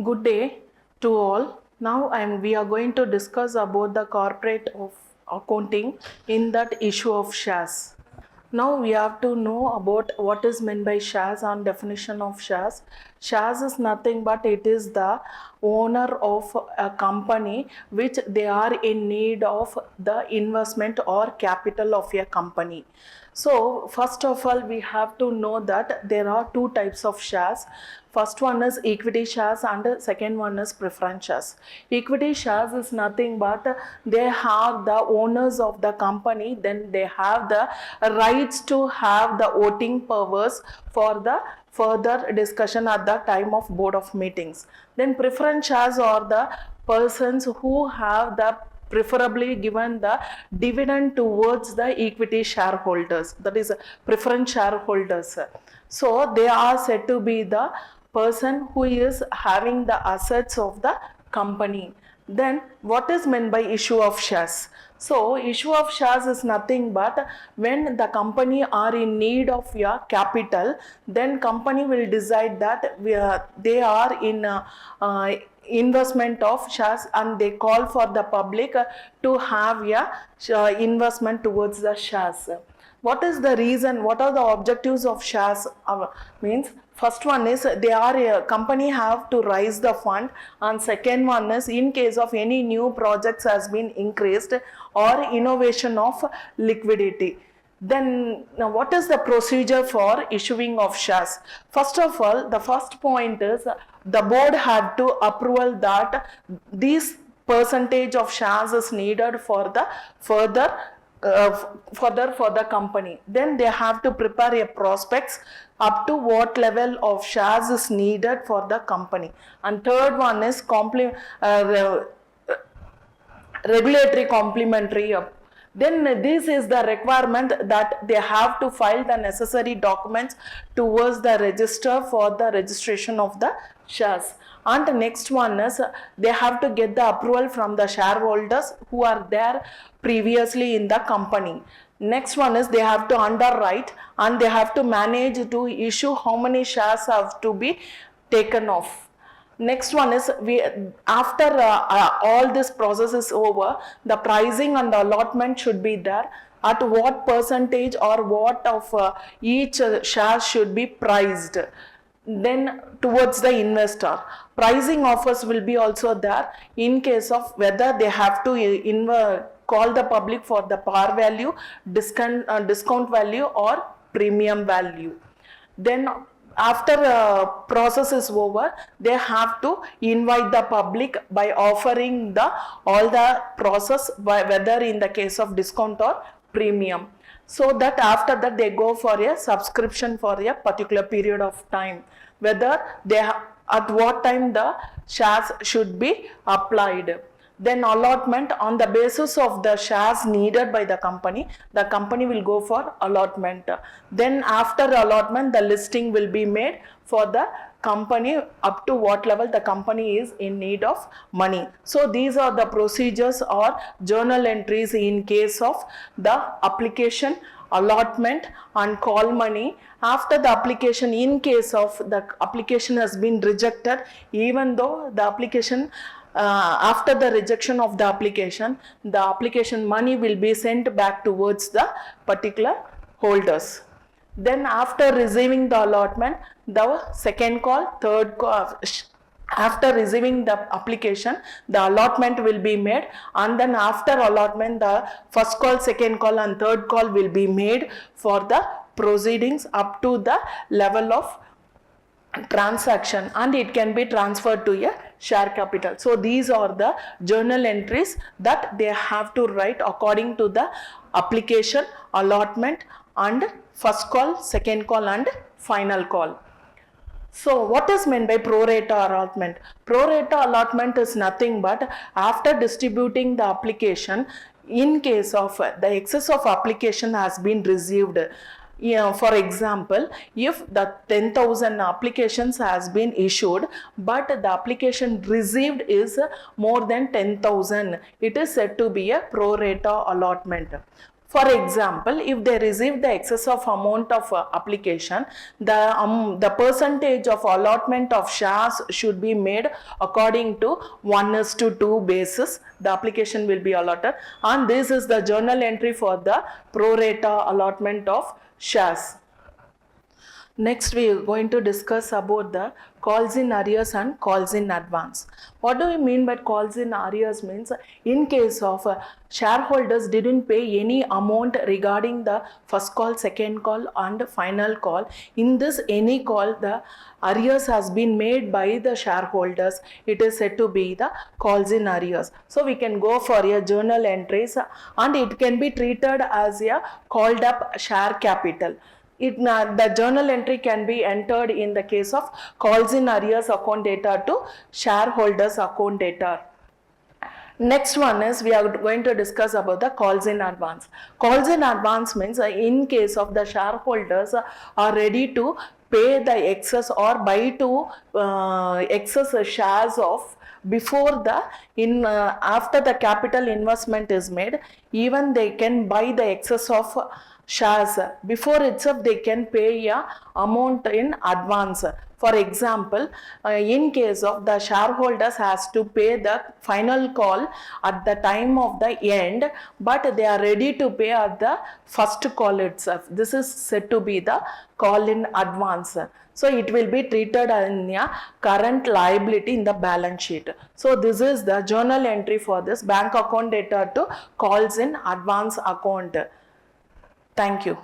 Good day to all. Now we are going to discuss about the corporate of accounting in that issue of shares. Now we have to know about what is meant by shares and definition of shares. Shares is nothing but it is the owner of a company which they are in need of the investment or capital of a company. So first of all, we have to know that there are two types of shares. First one is equity shares and second one is preference shares. Equity shares is nothing but they have the owners of the company, then they have the rights to have the voting powers for the further discussion at the time of board of meetings. Then preference shares are the persons who have the preferably given the dividend towards the equity shareholders, that is preference shareholders. So they are said to be the person who is having the assets of the company. Then what is meant by issue of shares? So issue of shares is nothing but when the company are in need of your capital, then company will decide that they are in investment of shares and they call for the public to have a investment towards the shares. What is the reason, what are the objectives of shares? Means first one is they are a company have to raise the fund, and second one is in case of any new projects has been increased or innovation of liquidity. Then now what is the procedure for issuing of shares? First of all, the first point is the board had to approval that this percentage of shares is needed for the further for the company. Then they have to prepare a prospects up to what level of shares is needed for the company. And third one is regulatory complementary. Then this is the requirement that they have to file the necessary documents towards the register for the registration of the shares. And the next one is they have to get the approval from the shareholders who are there previously in the company. Next one is they have to underwrite and they have to manage to issue how many shares have to be taken off. Next one is after all this process is over, the pricing and the allotment should be there. At what percentage or what of each share should be priced. Then towards the investor, pricing offers will be also there in case of whether they have to call the public for the par value, discount value or premium value. Then after process is over, they have to invite the public by offering the all the process whether in the case of discount or premium, so that after that they go for a subscription for a particular period of time, whether at what time the shares should be applied. Then allotment, on the basis of the shares needed by the company will go for allotment. Then after allotment, the listing will be made for the company up to what level the company is in need of money. So these are the procedures or journal entries in case of the application, allotment and call money. After the application, in case of the application has been rejected, even though the application after the rejection of the application money will be sent back towards the particular holders. Then after receiving the allotment, the second call, third call, after receiving the application, the allotment will be made, and then after allotment, the first call, second call and third call will be made for the proceedings up to the level of transaction, and it can be transferred to a share capital. So these are the journal entries that they have to write according to the application, allotment and first call, second call and final call. So what is meant by pro rata allotment? Pro rata allotment is nothing but after distributing the application, in case of the excess of application has been received. For example, if the 10,000 applications has been issued, but the application received is more than 10,000, it is said to be a pro rata allotment. For example, if they receive the excess of amount of application, the percentage of allotment of shares should be made according to 1:2 basis. The application will be allotted, and this is the journal entry for the pro rata allotment of shares. Next, we are going to discuss about the calls in arrears and calls in advance. What do we mean by calls in arrears? Means in case of shareholders didn't pay any amount regarding the first call, second call and final call. In this any call, the arrears has been made by the shareholders. It is said to be the calls in arrears. So we can go for a journal entries and it can be treated as a called up share capital. The journal entry can be entered in the case of calls in arrears account data to shareholders account data. Next one is we are going to discuss about the calls in advance. Calls in advance means in case of the shareholders are ready to pay the excess or buy to excess shares of before the after the capital investment is made, even they can buy the excess of shares before itself they can pay a amount in advance. For example, in case of the shareholders has to pay the final call at the time of the end, but they are ready to pay at the first call itself. This is said to be the call in advance. So it will be treated in a current liability in the balance sheet. So this is the journal entry for this bank account data to calls in advance account. Thank you.